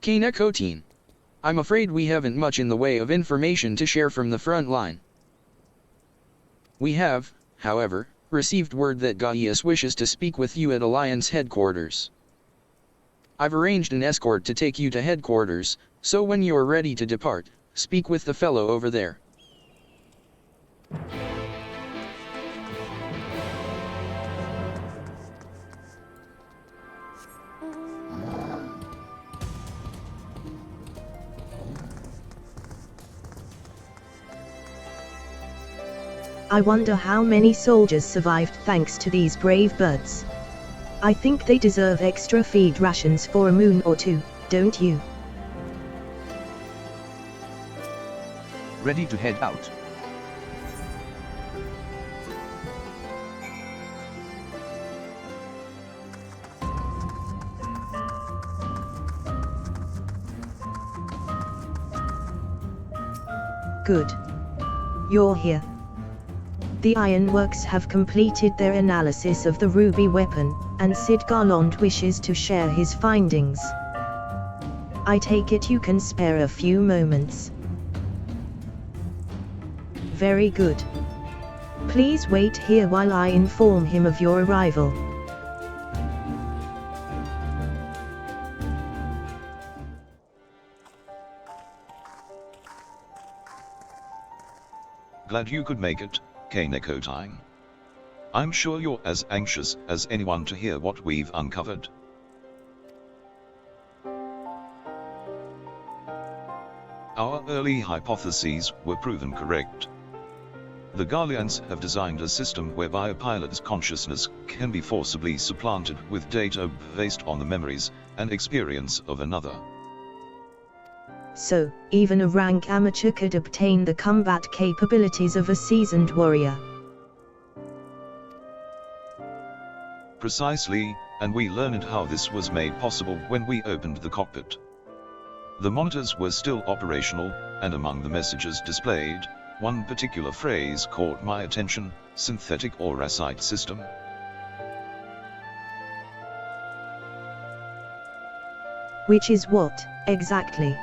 K-Necotine. I'm afraid we haven't much in the way of information to share from the front line. We have, however, received word that Gaius wishes to speak with you at Alliance headquarters. I've arranged an escort to take you to headquarters, so when you're ready to depart, speak with the fellow over there. I wonder how many soldiers survived thanks to these brave birds. I think they deserve extra feed rations for a moon or two, don't you? Ready to head out. Good. You're here. The Ironworks have completed their analysis of the ruby weapon, and Sid Garland wishes to share his findings. I take it you can spare a few moments. Very good. Please wait here while I inform him of your arrival. Glad you could make it, K-Necotine. I'm sure you're as anxious as anyone to hear what we've uncovered. Our early hypotheses were proven correct. The Garleans have designed a system whereby a pilot's consciousness can be forcibly supplanted with data based on the memories and experience of another. So, even a rank amateur could obtain the combat capabilities of a seasoned warrior. Precisely, and we learned how this was made possible when we opened the cockpit. The monitors were still operational, and among the messages displayed, one particular phrase caught my attention: synthetic auracite system. Which is what, exactly?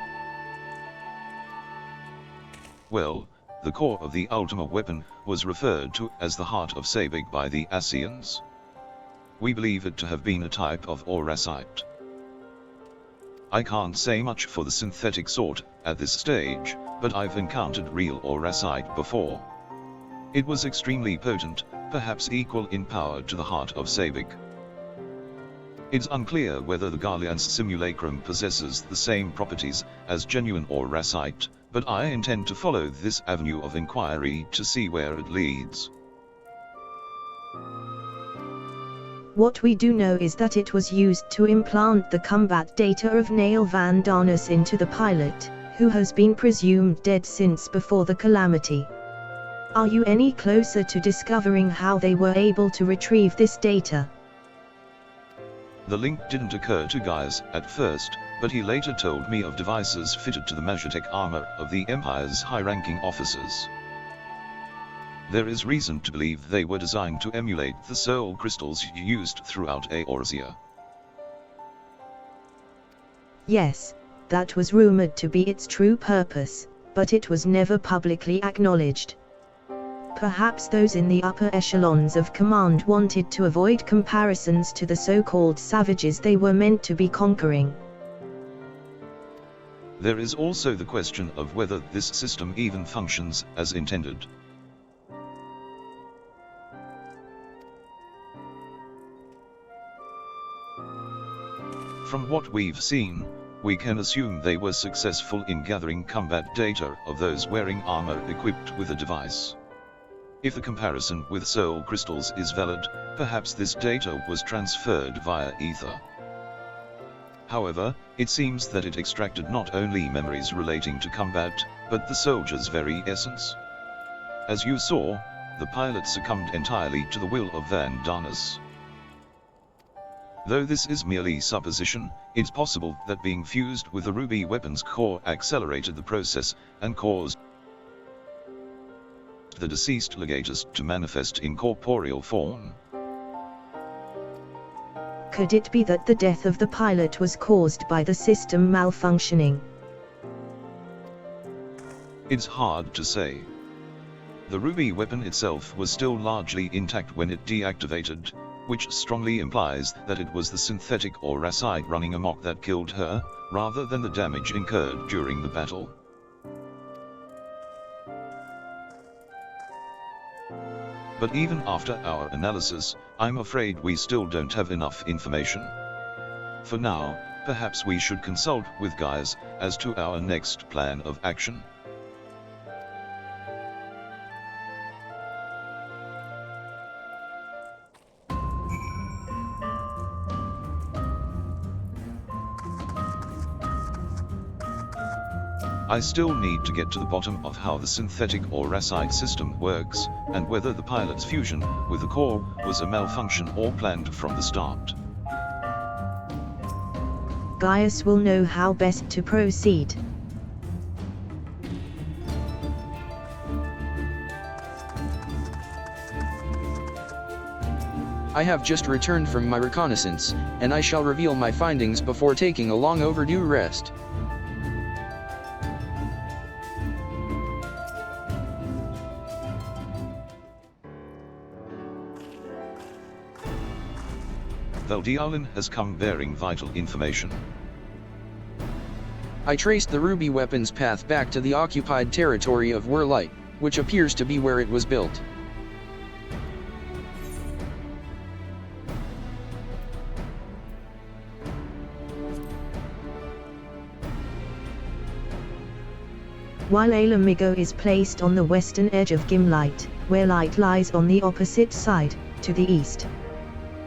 Well, the core of the Ultima weapon was referred to as the Heart of Sabig by the Ascians. We believe it to have been a type of auracite. I can't say much for the synthetic sort at this stage, but I've encountered real auracite before. It was extremely potent, perhaps equal in power to the Heart of Sabig. It's unclear whether the Garlean's simulacrum possesses the same properties as genuine auracite, but I intend to follow this avenue of inquiry to see where it leads. What we do know is that it was used to implant the combat data of Nail Van Darnus into the pilot, who has been presumed dead since before the calamity. Are you any closer to discovering how they were able to retrieve this data? The link didn't occur to Gaius at first, but he later told me of devices fitted to the Magitech armor of the Empire's high-ranking officers. There is reason to believe they were designed to emulate the soul crystals used throughout Eorzea. Yes, that was rumored to be its true purpose, but it was never publicly acknowledged. Perhaps those in the upper echelons of command wanted to avoid comparisons to the so-called savages they were meant to be conquering. There is also the question of whether this system even functions as intended. From what we've seen, we can assume they were successful in gathering combat data of those wearing armor equipped with a device. If the comparison with soul crystals is valid, perhaps this data was transferred via ether. However, it seems that it extracted not only memories relating to combat, but the soldier's very essence. As you saw, the pilot succumbed entirely to the will of Van Darnus. Though this is merely supposition, it's possible that being fused with the ruby weapon's core accelerated the process, and caused the deceased legatus to manifest in corporeal form. Could it be that the death of the pilot was caused by the system malfunctioning? It's hard to say. The Ruby weapon itself was still largely intact when it deactivated, which strongly implies that it was the synthetic or Werlyt running amok that killed her, rather than the damage incurred during the battle. But even after our analysis, I'm afraid we still don't have enough information. For now, perhaps we should consult with Gaius as to our next plan of action. I still need to get to the bottom of how the synthetic or Werlyt system works, and whether the pilot's fusion with the core was a malfunction or planned from the start. Gaius will know how best to proceed. I have just returned from my reconnaissance, and I shall reveal my findings before taking a long overdue rest. Werlyt has come bearing vital information. I traced the Ruby weapon's path back to the occupied territory of Werlyt, which appears to be where it was built. While Alamigo is placed on the western edge of Gimlight, Werlyt lies on the opposite side, to the east.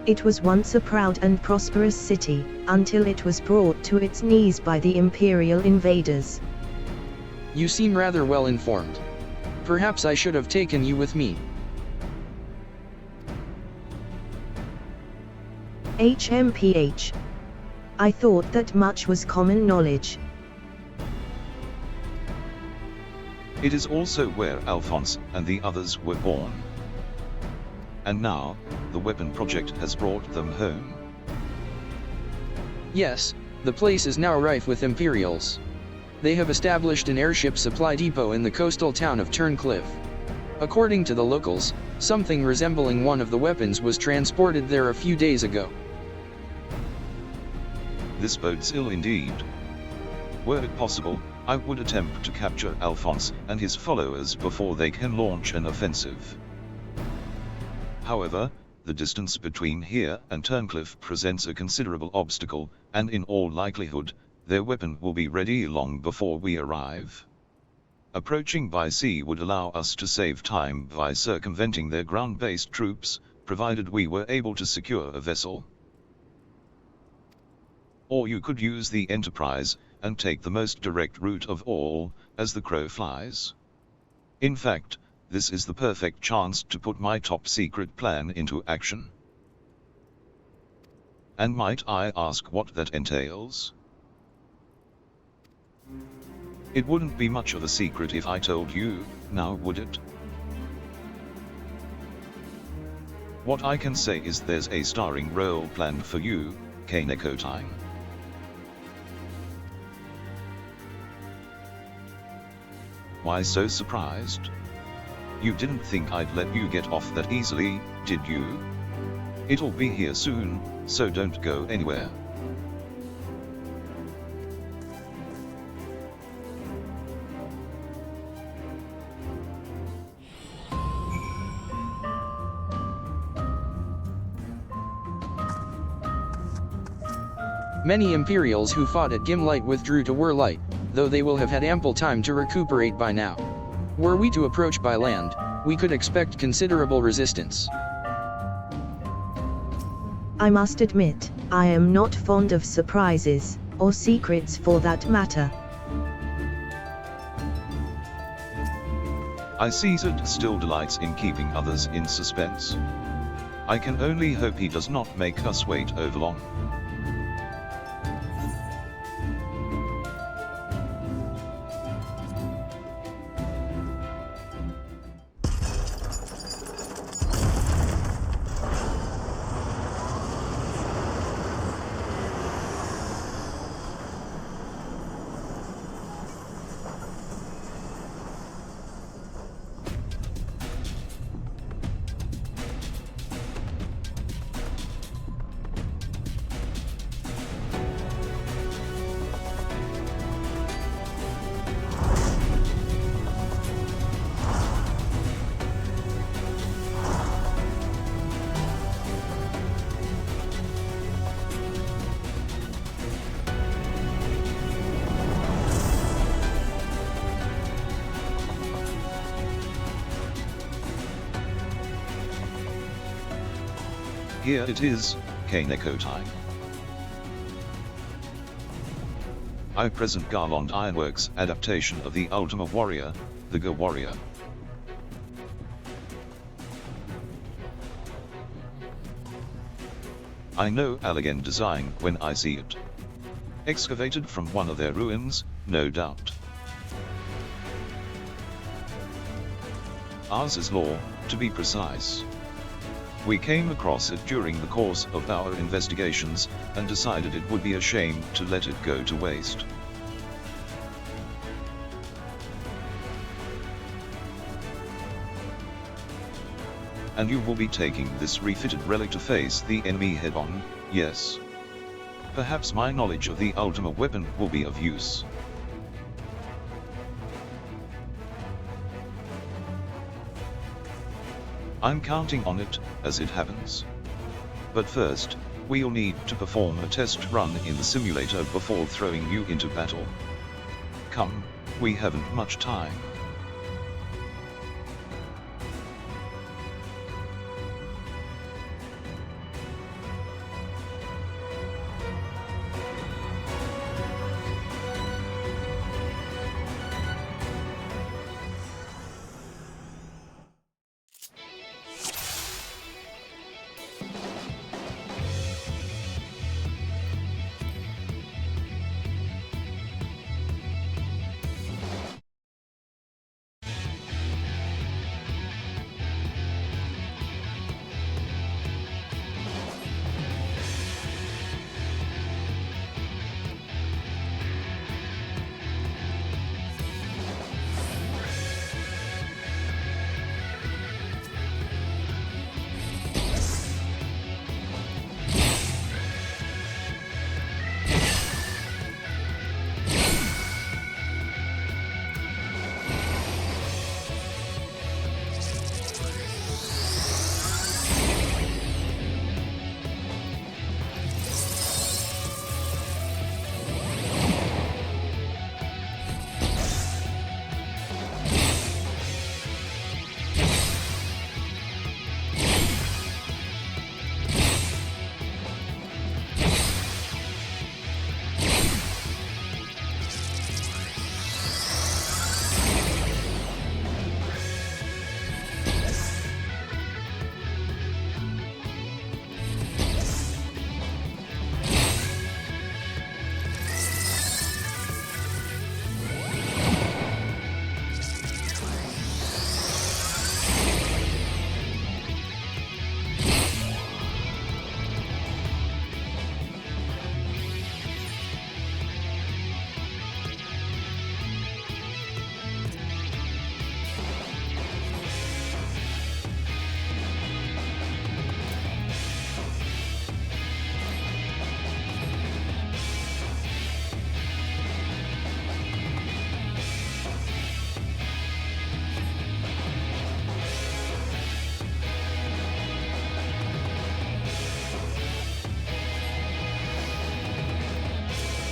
It was once a proud and prosperous city, until it was brought to its knees by the Imperial invaders. You seem rather well informed. Perhaps I should have taken you with me. HMPH. I thought that much was common knowledge. It is also where Alphonse and the others were born. And now, the weapon project has brought them home. Yes, the place is now rife with Imperials. They have established an airship supply depot in the coastal town of Turncliffe. According to the locals, something resembling one of the weapons was transported there a few days ago. This bodes ill indeed. Were it possible, I would attempt to capture Alphonse and his followers before they can launch an offensive. However, the distance between here and Turncliffe presents a considerable obstacle, and in all likelihood, their weapon will be ready long before we arrive. Approaching by sea would allow us to save time by circumventing their ground-based troops, provided we were able to secure a vessel. Or you could use the Enterprise, and take the most direct route of all, as the crow flies. In fact, this is the perfect chance to put my top-secret plan into action. And might I ask what that entails? It wouldn't be much of a secret if I told you, now would it? What I can say is there's a starring role planned for you, Kaneko-tine. Why so surprised? You didn't think I'd let you get off that easily, did you? It'll be here soon, so don't go anywhere. Many Imperials who fought at Gimlight withdrew to Werlyt, though they will have had ample time to recuperate by now. Were we to approach by land, we could expect considerable resistance. I must admit, I am not fond of surprises, or secrets for that matter. I see Zed still delights in keeping others in suspense. I can only hope he does not make us wait overlong. Here it is, Kaneko time. I present Garland Ironworks adaptation of the Ultima Warrior, the Go Warrior. I know Allegan design when I see it. Excavated from one of their ruins, no doubt. Ours is law, to be precise. We came across it during the course of our investigations, and decided it would be a shame to let it go to waste. And you will be taking this refitted relic to face the enemy head-on, yes. Perhaps my knowledge of the Ultima weapon will be of use. I'm counting on it, as it happens. But first, we'll need to perform a test run in the simulator before throwing you into battle. Come, we haven't much time.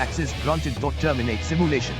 Access granted. Terminate simulation.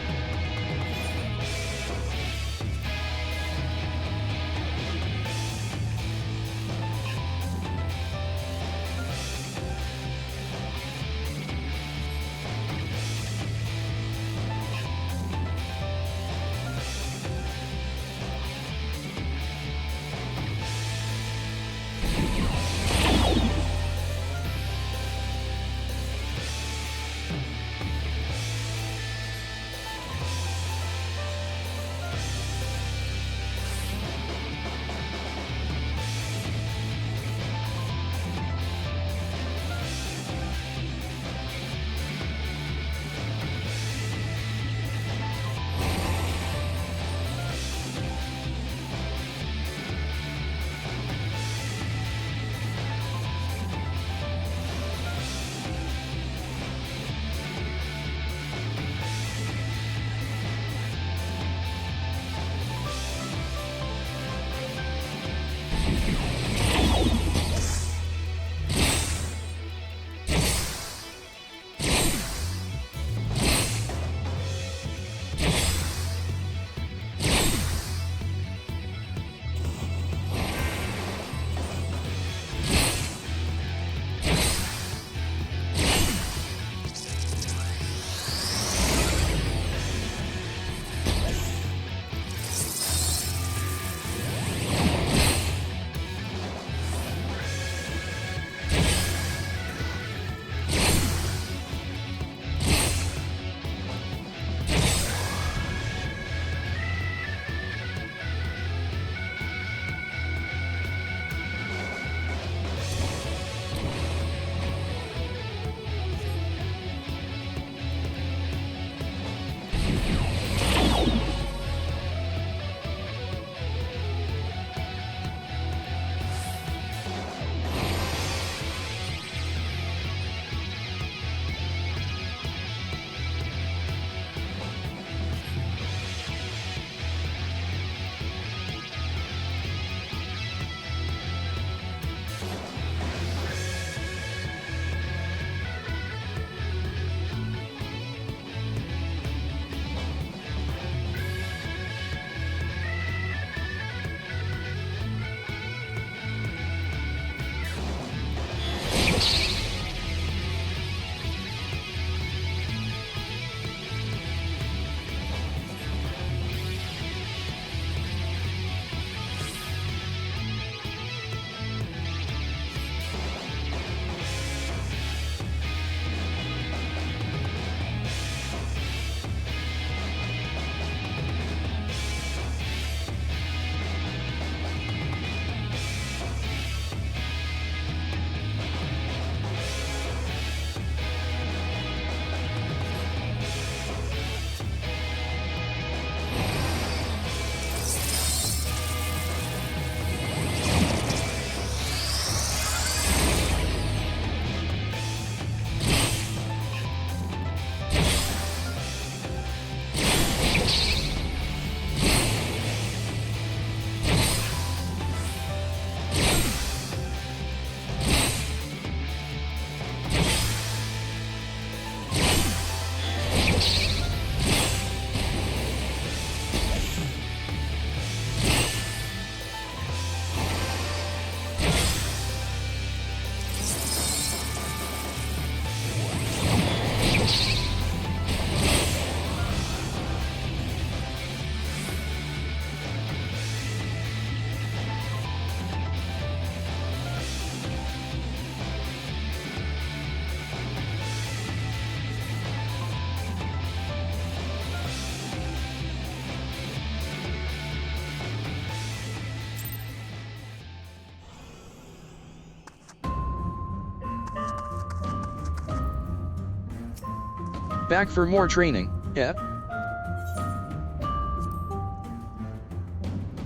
Back for more training, eh?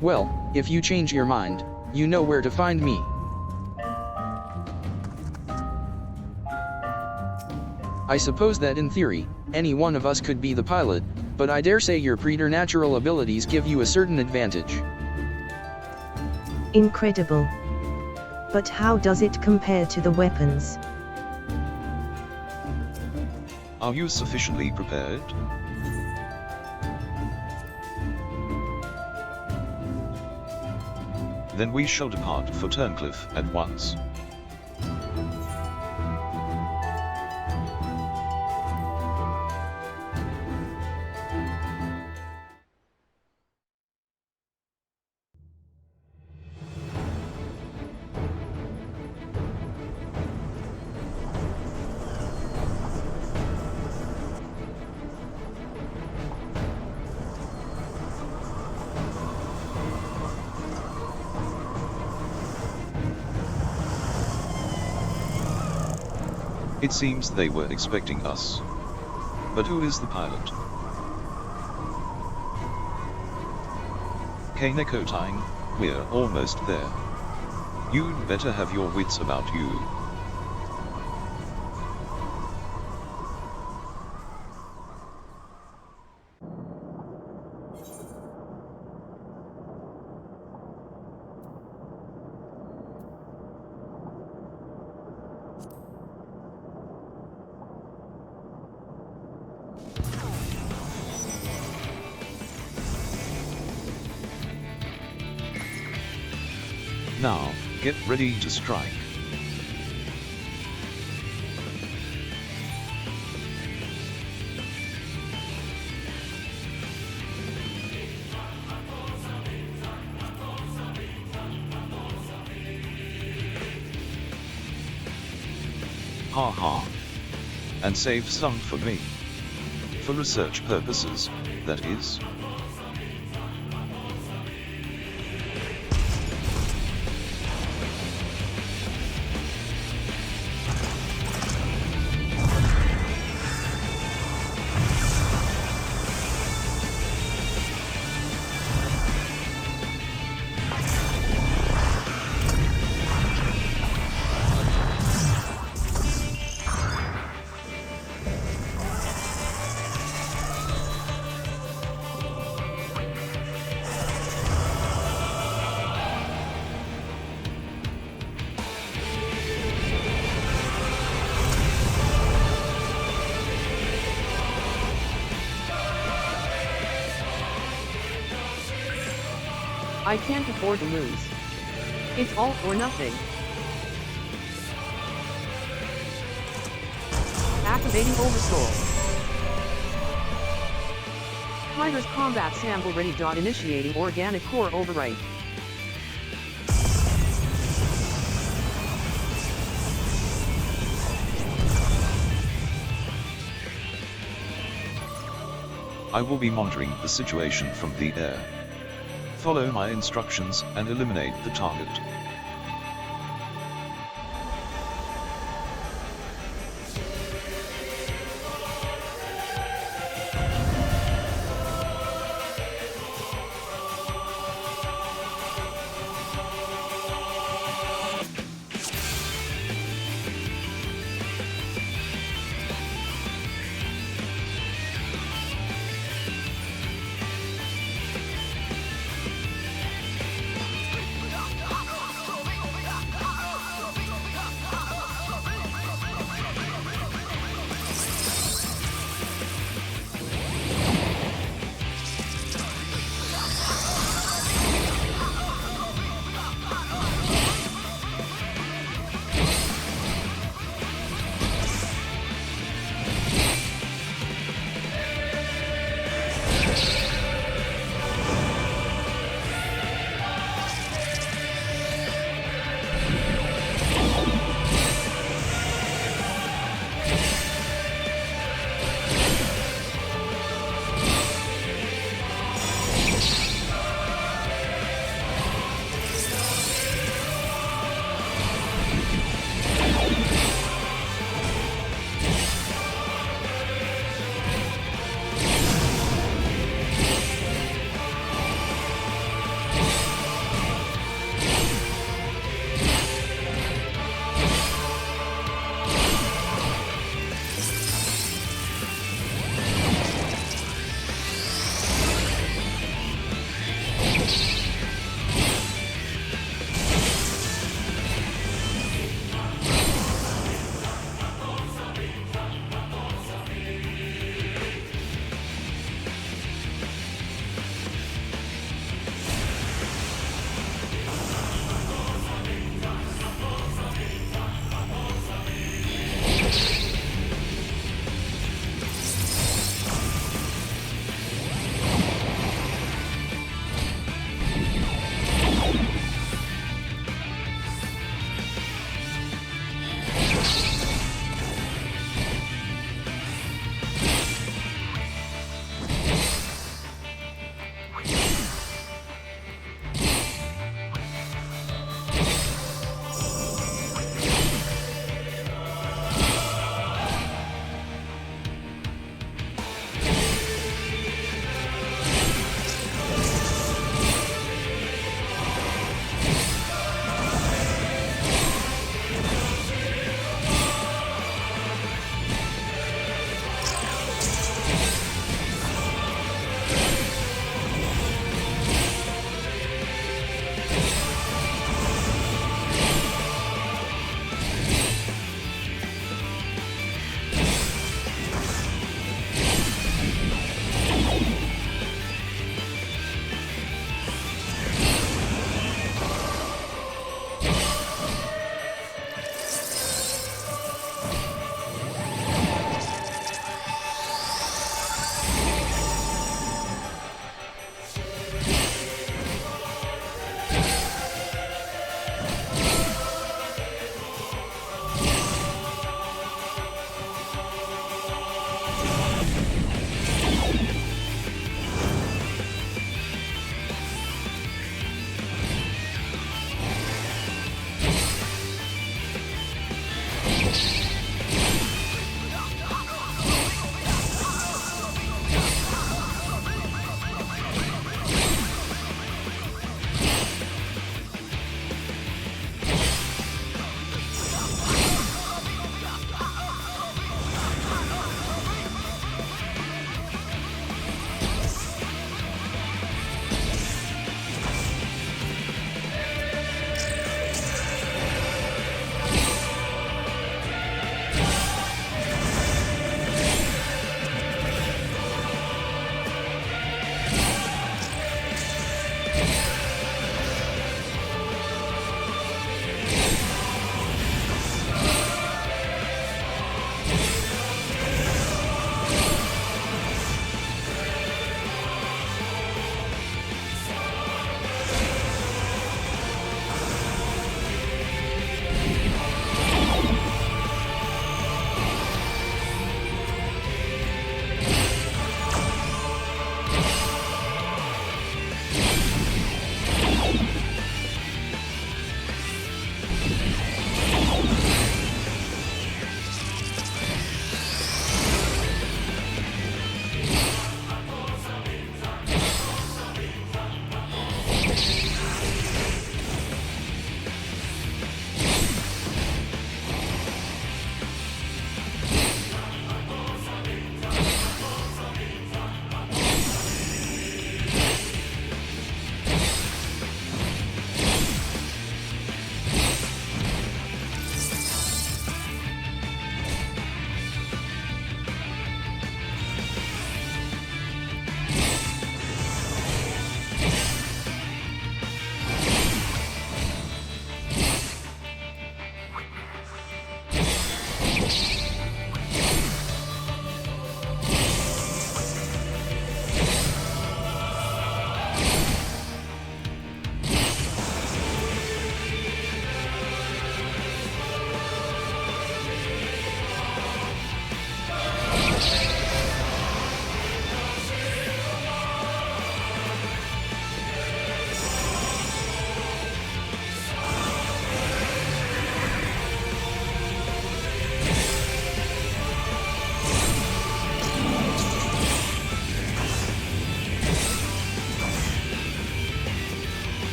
Well, if you change your mind, you know where to find me. I suppose that in theory, any one of us could be the pilot, but I dare say your preternatural abilities give you a certain advantage. Incredible. But how does it compare to the weapons? Are you sufficiently prepared? Then we shall depart for Turncliffe at once. It seems they were expecting us. But who is the pilot? Kanekotine, we're almost there. You'd better have your wits about you. Now, get ready to strike. Ha ha. And save some for me. For research purposes, that is. I can't afford to lose. It's all or nothing. Activating Oversoul. Tiger's combat sample ready. Initiating organic core overwrite. I will be monitoring the situation from the air. Follow my instructions and eliminate the target.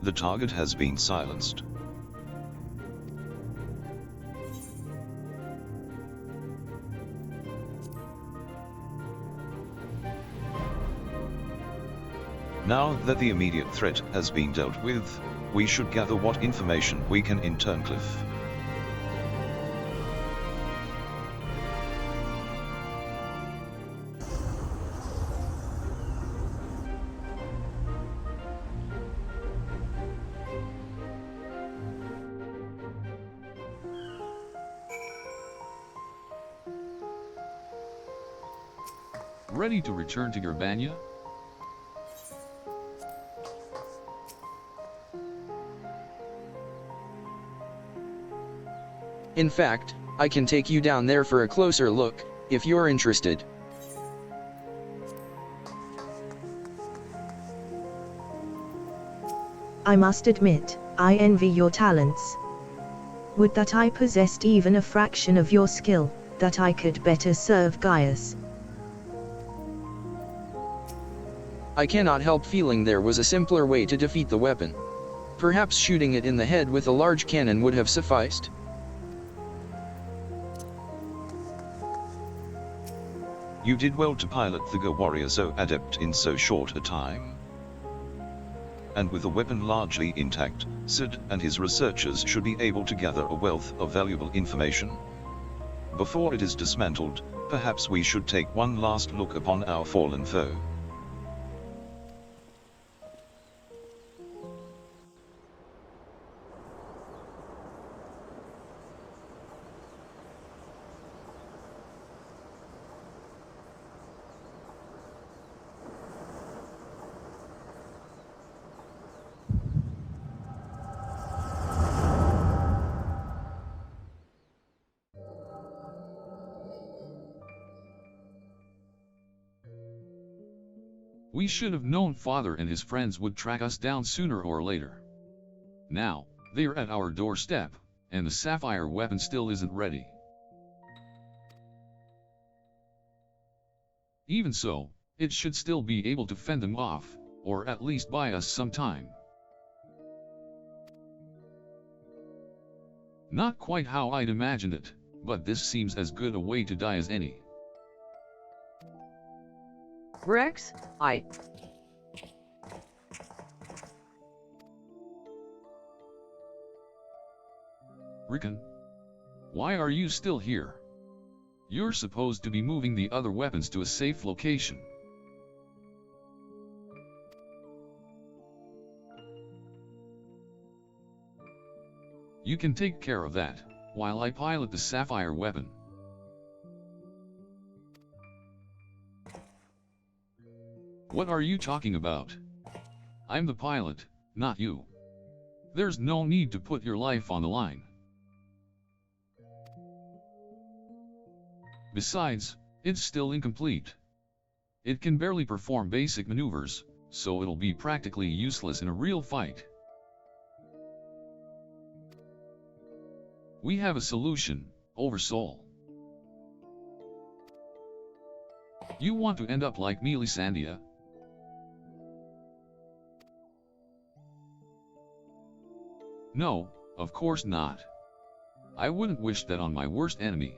The target has been silenced. Now that the immediate threat has been dealt with, we should gather what information we can in Turncliffe. Ready to return to Urbania? In fact, I can take you down there for a closer look, if you're interested. I must admit, I envy your talents. Would that I possessed even a fraction of your skill, that I could better serve Gaius. I cannot help feeling there was a simpler way to defeat the weapon. Perhaps shooting it in the head with a large cannon would have sufficed. You did well to pilot the Go warrior so adept in so short a time. And with the weapon largely intact, Sid and his researchers should be able to gather a wealth of valuable information. Before it is dismantled, perhaps we should take one last look upon our fallen foe. We should have known Father and his friends would track us down sooner or later. Now, they're at our doorstep, and the Sapphire weapon still isn't ready. Even so, it should still be able to fend them off, or at least buy us some time. Not quite how I'd imagined it, but this seems as good a way to die as any. Rex, Rickon, why are you still here? You're supposed to be moving the other weapons to a safe location. You can take care of that, while I pilot the Sapphire weapon. What are you talking about? I'm the pilot, not you. There's no need to put your life on the line. Besides, it's still incomplete. It can barely perform basic maneuvers, so it'll be practically useless in a real fight. We have a solution, Oversoul. You want to end up like Melisandre? No, of course not. I wouldn't wish that on my worst enemy.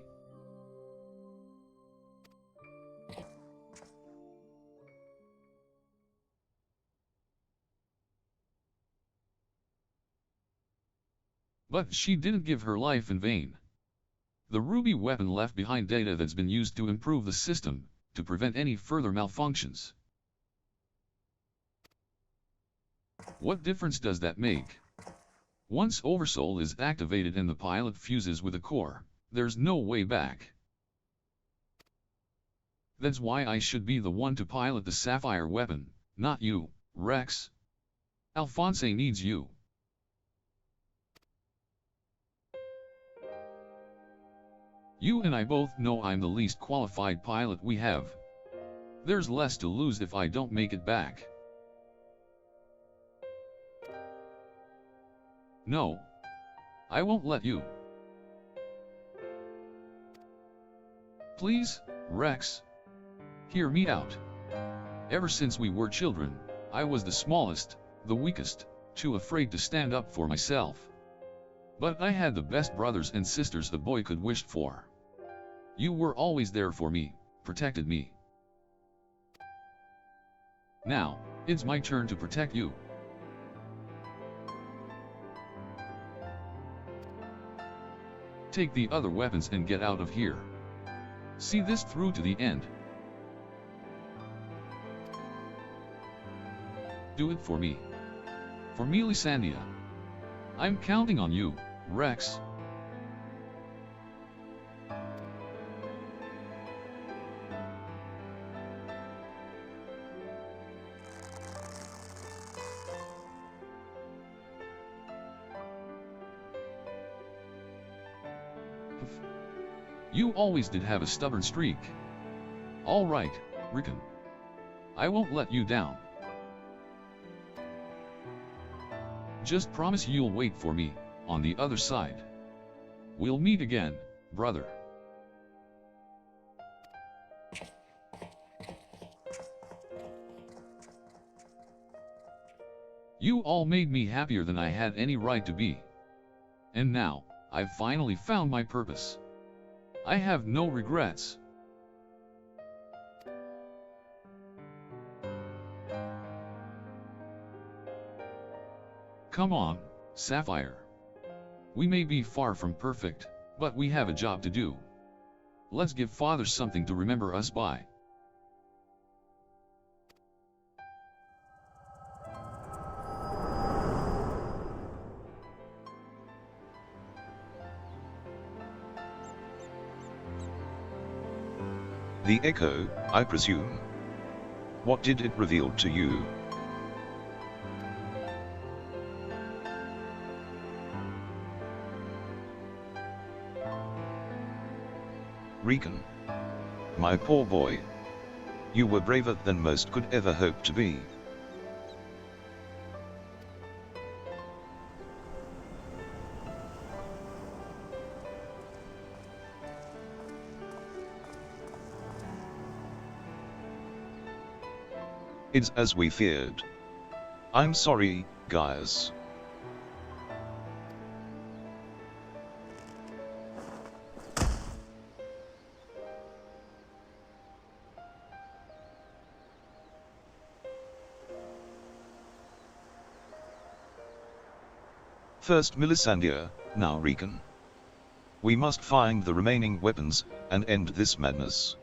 But she didn't give her life in vain. The ruby weapon left behind data that's been used to improve the system, to prevent any further malfunctions. What difference does that make? Once Oversoul is activated and the pilot fuses with the core, there's no way back. That's why I should be the one to pilot the Sapphire weapon, not you, Rex. Alphonse needs you. You and I both know I'm the least qualified pilot we have. There's less to lose if I don't make it back. No. I won't let you. Please, Rex. Hear me out. Ever since we were children, I was the smallest, the weakest, too afraid to stand up for myself. But I had the best brothers and sisters a boy could wish for. You were always there for me, protected me. Now, it's my turn to protect you. Take the other weapons and get out of here. See this through to the end. Do it for me. For Melisandre. I'm counting on you, Rex. You always did have a stubborn streak. All right, Rickon. I won't let you down. Just promise you'll wait for me, on the other side. We'll meet again, brother. You all made me happier than I had any right to be. And now, I've finally found my purpose. I have no regrets. Come on, Sapphire. We may be far from perfect, but we have a job to do. Let's give Father something to remember us by. The echo, I presume. What did it reveal to you? Rickon. My poor boy. You were braver than most could ever hope to be. It's as we feared. I'm sorry, guys. First Melisandre, now Rickon. We must find the remaining weapons, and end this madness.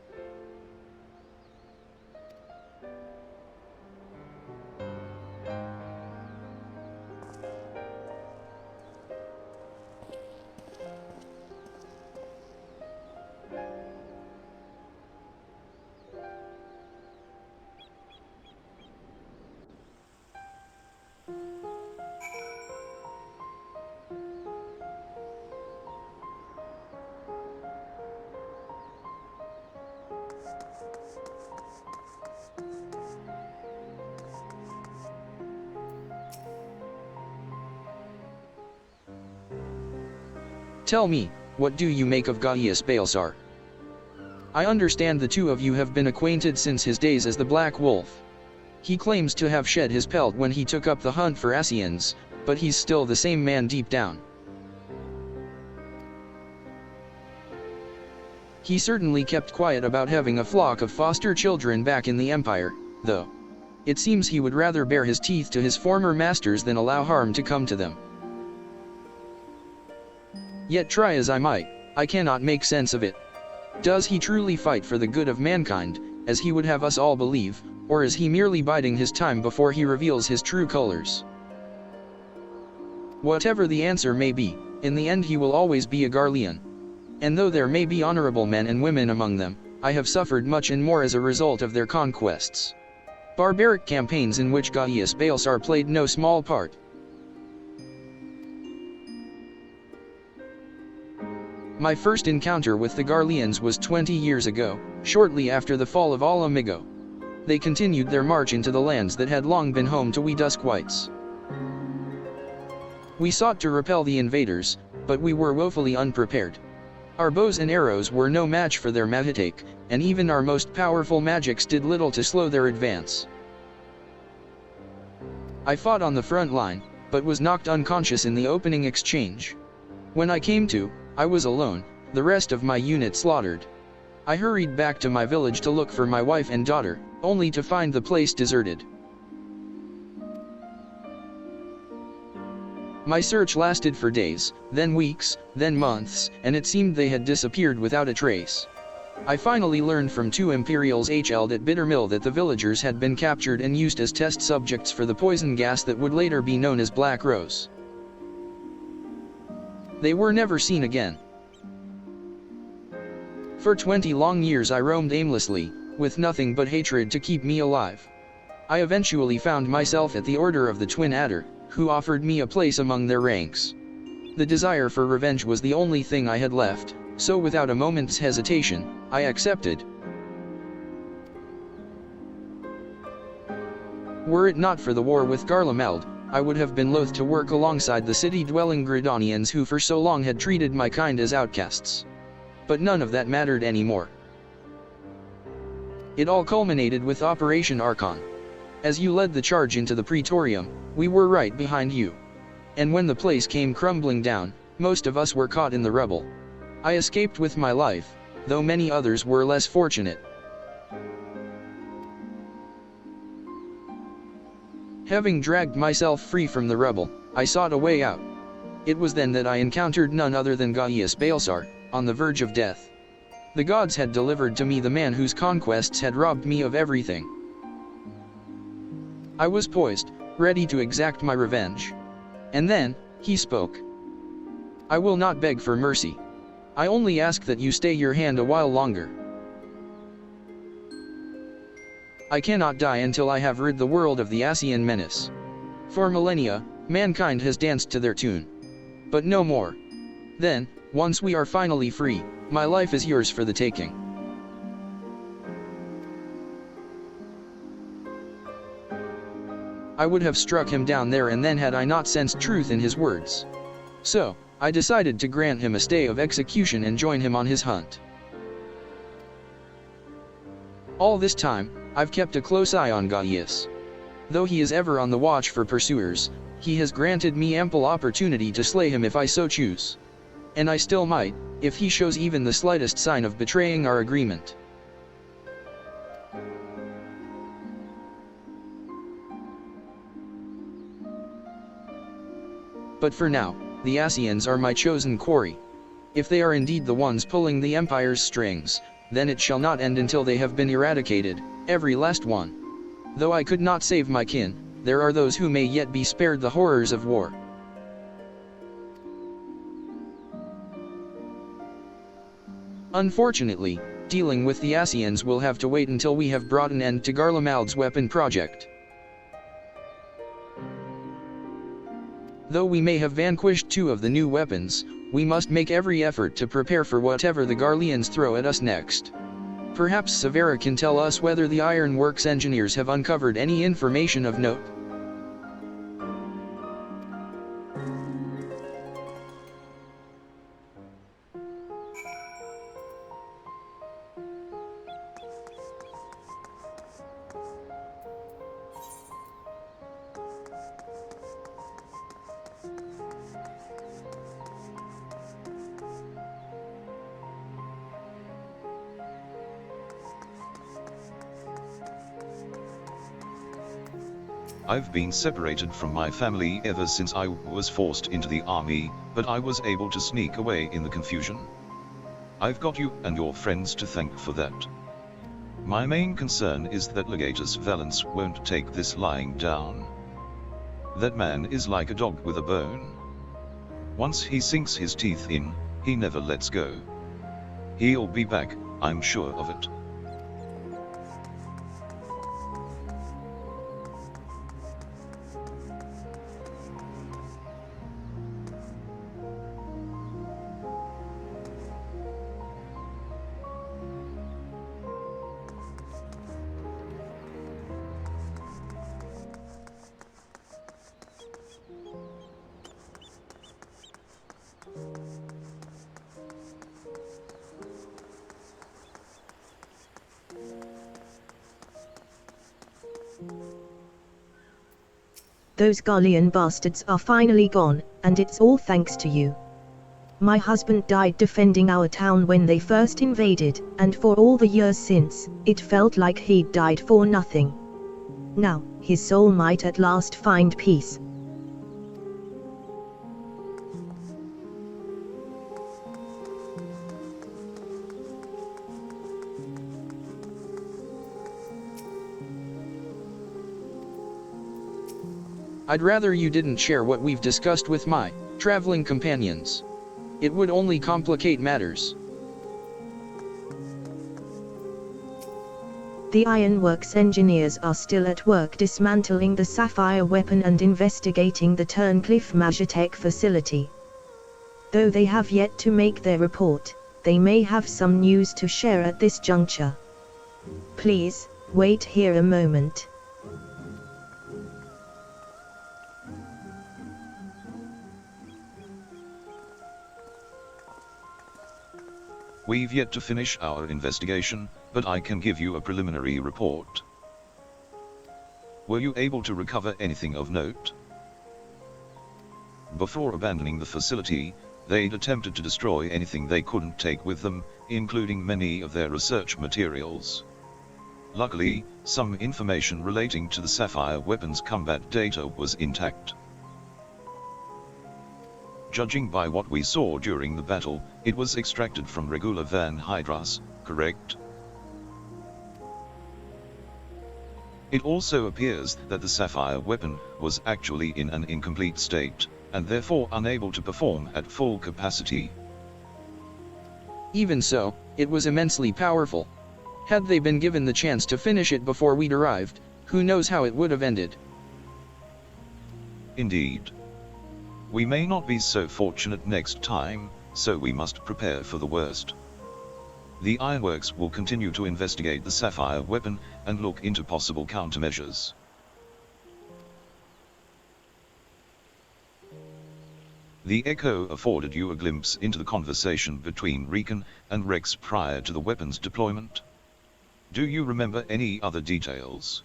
Tell me, what do you make of Gaius Balsar? I understand the two of you have been acquainted since his days as the Black Wolf. He claims to have shed his pelt when he took up the hunt for Ascians, but he's still the same man deep down. He certainly kept quiet about having a flock of foster children back in the Empire, though. It seems he would rather bare his teeth to his former masters than allow harm to come to them. Yet try as I might, I cannot make sense of it. Does he truly fight for the good of mankind, as he would have us all believe, or is he merely biding his time before he reveals his true colors? Whatever the answer may be, in the end he will always be a Garlean. And though there may be honorable men and women among them, I have suffered much and more as a result of their conquests. Barbaric campaigns in which Gaius Balsar played no small part. My first encounter with the Garleans was 20 years ago, shortly after the fall of Ala Migo. They continued their march into the lands that had long been home to we Duskwights. We sought to repel the invaders, but we were woefully unprepared. Our bows and arrows were no match for their Mahitake, and even our most powerful magics did little to slow their advance. I fought on the front line, but was knocked unconscious in the opening exchange. When I came to, I was alone, the rest of my unit slaughtered. I hurried back to my village to look for my wife and daughter, only to find the place deserted. My search lasted for days, then weeks, then months, and it seemed they had disappeared without a trace. I finally learned from two Imperials held at Bittermill that the villagers had been captured and used as test subjects for the poison gas that would later be known as Black Rose. They were never seen again. For 20 long years I roamed aimlessly, with nothing but hatred to keep me alive. I eventually found myself at the Order of the Twin Adder, who offered me a place among their ranks. The desire for revenge was the only thing I had left, so without a moment's hesitation, I accepted. Were it not for the war with Garlemald, I would have been loath to work alongside the city-dwelling Gridanians who for so long had treated my kind as outcasts. But none of that mattered anymore. It all culminated with Operation Archon. As you led the charge into the Praetorium, we were right behind you. And when the place came crumbling down, most of us were caught in the rubble. I escaped with my life, though many others were less fortunate. Having dragged myself free from the rubble, I sought a way out. It was then that I encountered none other than Gaius Balsar, on the verge of death. The gods had delivered to me the man whose conquests had robbed me of everything. I was poised, ready to exact my revenge. And then, he spoke. I will not beg for mercy. I only ask that you stay your hand a while longer. I cannot die until I have rid the world of the Asian menace. For millennia, mankind has danced to their tune. But no more. Then, once we are finally free, my life is yours for the taking. I would have struck him down there and then had I not sensed truth in his words. So, I decided to grant him a stay of execution and join him on his hunt. All this time, I've kept a close eye on Gaius. Though he is ever on the watch for pursuers, he has granted me ample opportunity to slay him if I so choose. And I still might, if he shows even the slightest sign of betraying our agreement. But for now, the Asians are my chosen quarry. If they are indeed the ones pulling the Empire's strings, then it shall not end until they have been eradicated, every last one. Though I could not save my kin, there are those who may yet be spared the horrors of war. Unfortunately, dealing with the Asians will have to wait until we have brought an end to Garlemald's weapon project. Though we may have vanquished 2 of the new weapons, we must make every effort to prepare for whatever the Garleans throw at us next. Perhaps Severa can tell us whether the Ironworks engineers have uncovered any information of note. I've been separated from my family ever since I was forced into the army, but I was able to sneak away in the confusion. I've got you and your friends to thank for that. My main concern is that Legatus Valens won't take this lying down. That man is like a dog with a bone. Once he sinks his teeth in, he never lets go. He'll be back, I'm sure of it. Those Gallian bastards are finally gone, and it's all thanks to you. My husband died defending our town when they first invaded, and for all the years since, it felt like he'd died for nothing. Now, his soul might at last find peace. I'd rather you didn't share what we've discussed with my traveling companions. It would only complicate matters. The Ironworks engineers are still at work dismantling the Sapphire weapon and investigating the Turncliffe Magitech facility. Though they have yet to make their report, they may have some news to share at this juncture. Please, wait here a moment. We've yet to finish our investigation, but I can give you a preliminary report. Were you able to recover anything of note? Before abandoning the facility, they'd attempted to destroy anything they couldn't take with them, including many of their research materials. Luckily, some information relating to the Sapphire weapon's combat data was intact. Judging by what we saw during the battle, it was extracted from Regula van Hydras, correct? It also appears that the Sapphire weapon was actually in an incomplete state, and therefore unable to perform at full capacity. Even so, it was immensely powerful. Had they been given the chance to finish it before we'd arrived, who knows how it would have ended. Indeed. We may not be so fortunate next time, so we must prepare for the worst. The Ironworks will continue to investigate the Sapphire weapon and look into possible countermeasures. The echo afforded you a glimpse into the conversation between Riken and Rex prior to the weapon's deployment. Do you remember any other details?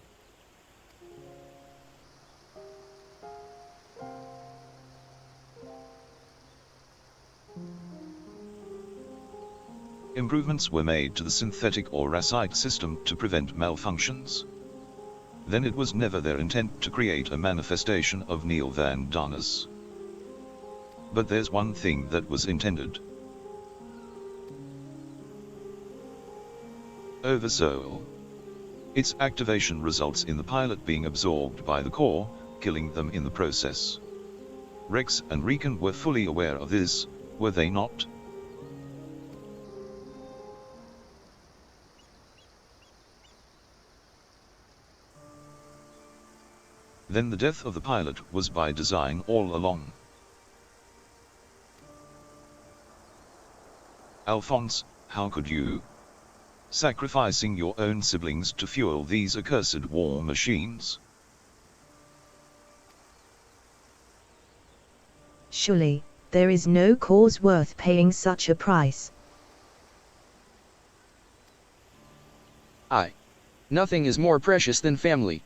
Improvements were made to the synthetic or racite system to prevent malfunctions. Then it was never their intent to create a manifestation of Neil Van Darnus. But there's one thing that was intended. Oversoul. Its activation results in the pilot being absorbed by the core, killing them in the process. Rex and Riken were fully aware of this, were they not? Then the death of the pilot was by design all along. Alphonse, how could you? Sacrificing your own siblings to fuel these accursed war machines? Surely, there is no cause worth paying such a price. Nothing is more precious than family.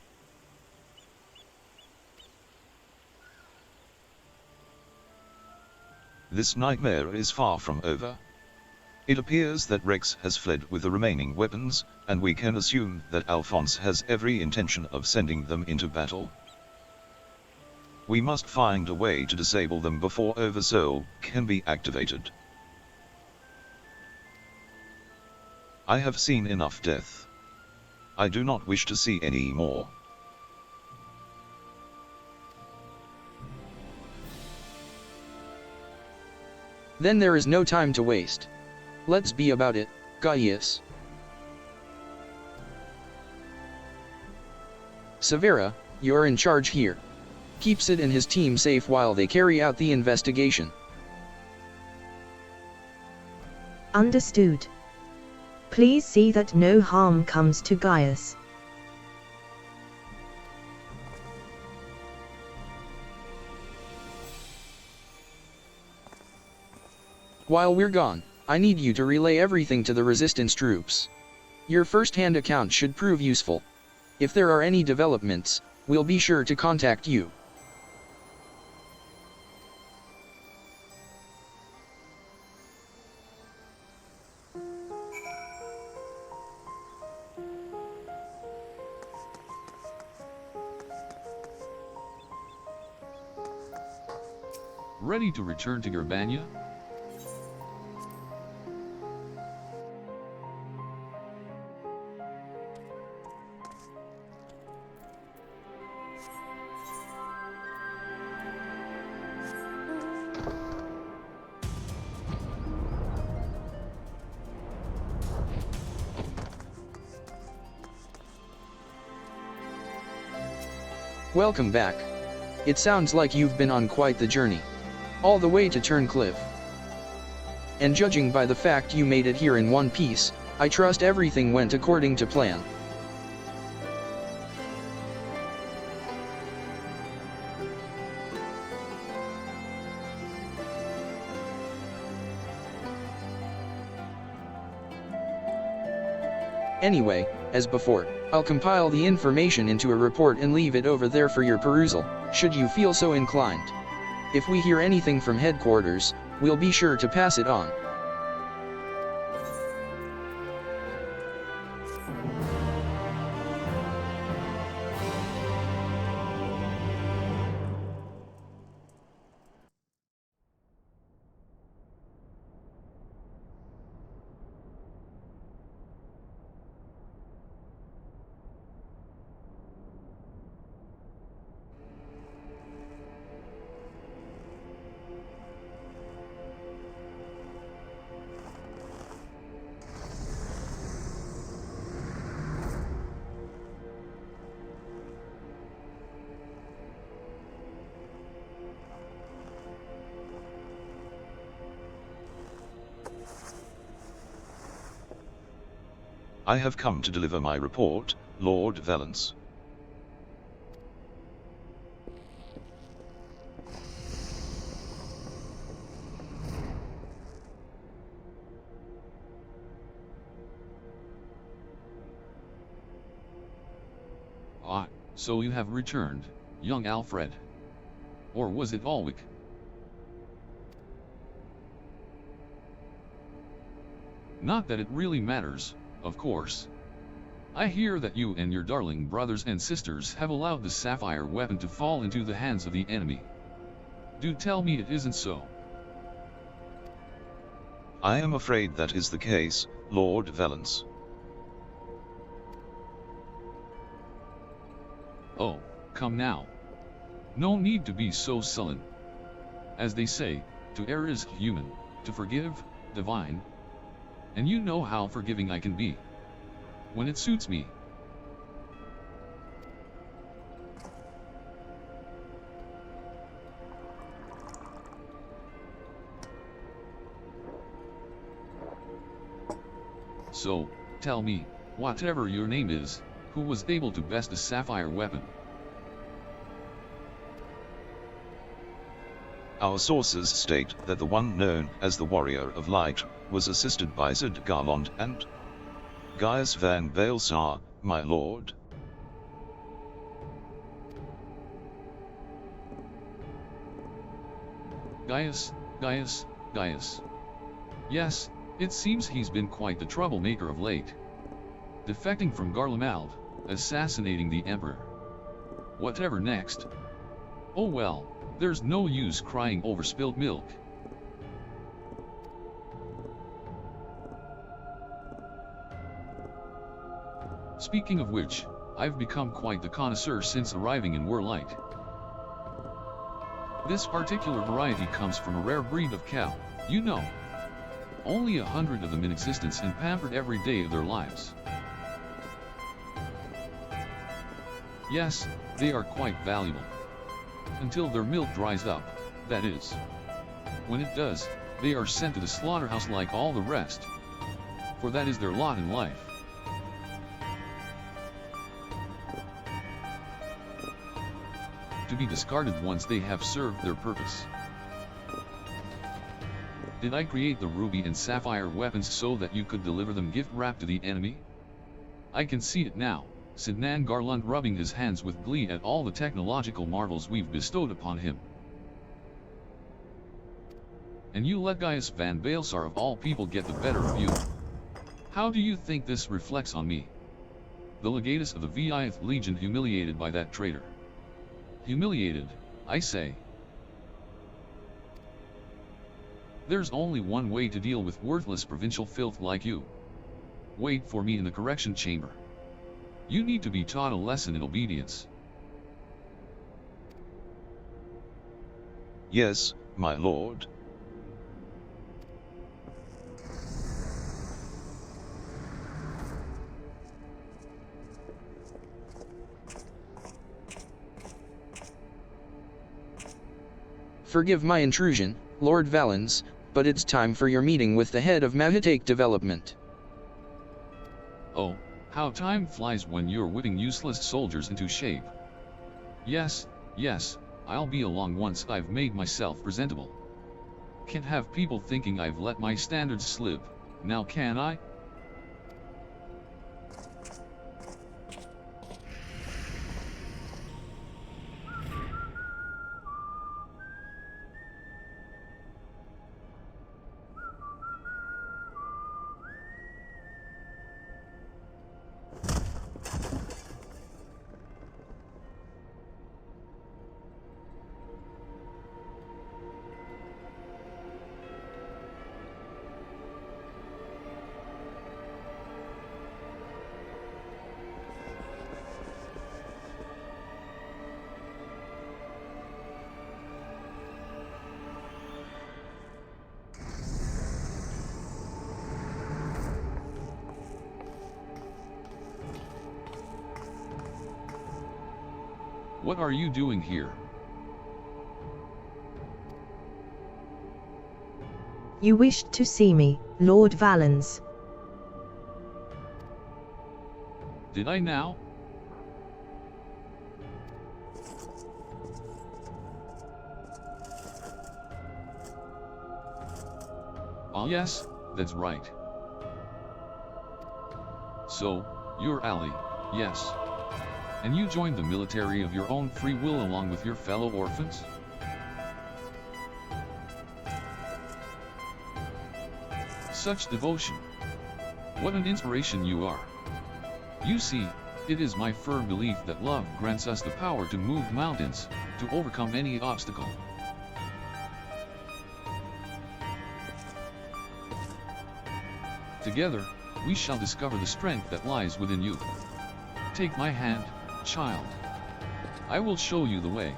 This nightmare is far from over. It appears that Rex has fled with the remaining weapons, and we can assume that Alphonse has every intention of sending them into battle. We must find a way to disable them before Oversoul can be activated. I have seen enough death. I do not wish to see any more. Then there is no time to waste. Let's be about it, Gaius. Severa, you're in charge here. Keep Sid and his team safe while they carry out the investigation. Understood. Please see that no harm comes to Gaius. While we're gone, I need you to relay everything to the resistance troops. Your first-hand account should prove useful. If there are any developments, we'll be sure to contact you. Ready to return to Gerbanya? Welcome back. It sounds like you've been on quite the journey. All the way to Turncliffe. And judging by the fact you made it here in one piece, I trust everything went according to plan. Anyway, as before, I'll compile the information into a report and leave it over there for your perusal, should you feel so inclined. If we hear anything from headquarters, we'll be sure to pass it on. I have come to deliver my report, Lord Valence. Ah, so you have returned, young Alfred. Or was it Alwick? Not that it really matters, of course. I hear that you and your darling brothers and sisters have allowed the Sapphire weapon to fall into the hands of the enemy. Do tell me it isn't so. I am afraid that is the case, Lord Valence. Oh, come now. No need to be so sullen. As they say, to err is human, to forgive, divine. And you know how forgiving I can be. When it suits me. So, tell me, whatever your name is, who was able to best the Sapphire weapon? Our sources state that the one known as the Warrior of Light was assisted by Zed Garland and Gaius van Baelsar, my lord. Gaius. Yes, it seems he's been quite the troublemaker of late. Defecting from Garlemald, assassinating the Emperor. Whatever next? Oh well, there's no use crying over spilled milk. Speaking of which, I've become quite the connoisseur since arriving in Werlyt. This particular variety comes from a rare breed of cow, you know. Only 100 of them in existence and pampered every day of their lives. Yes, they are quite valuable. Until their milk dries up, that is. When it does, they are sent to the slaughterhouse like all the rest. For that is their lot in life. To be discarded once they have served their purpose. Did I create the ruby and sapphire weapons so that you could deliver them gift-wrapped to the enemy? I can see it now, said Nan Garland, rubbing his hands with glee at all the technological marvels we've bestowed upon him. And you let Gaius van Baelsar of all people get the better of you. How do you think this reflects on me? The legatus of the 5th Legion humiliated by that traitor. Humiliated, I say. There's only one way to deal with worthless provincial filth like you. Wait for me in the correction chamber. You need to be taught a lesson in obedience. Yes, my lord. Forgive my intrusion, Lord Valens, but it's time for your meeting with the head of Mahitake Development. Oh, how time flies when you're whipping useless soldiers into shape. Yes, I'll be along once I've made myself presentable. Can't have people thinking I've let my standards slip, now can I? What are you doing here? You wished to see me, Lord Valens. Did I now? Ah yes, that's right. So, you're Ali, yes. And you joined the military of your own free will along with your fellow orphans? Such devotion. What an inspiration you are. You see, it is my firm belief that love grants us the power to move mountains, to overcome any obstacle. Together, we shall discover the strength that lies within you. Take my hand, child. I will show you the way.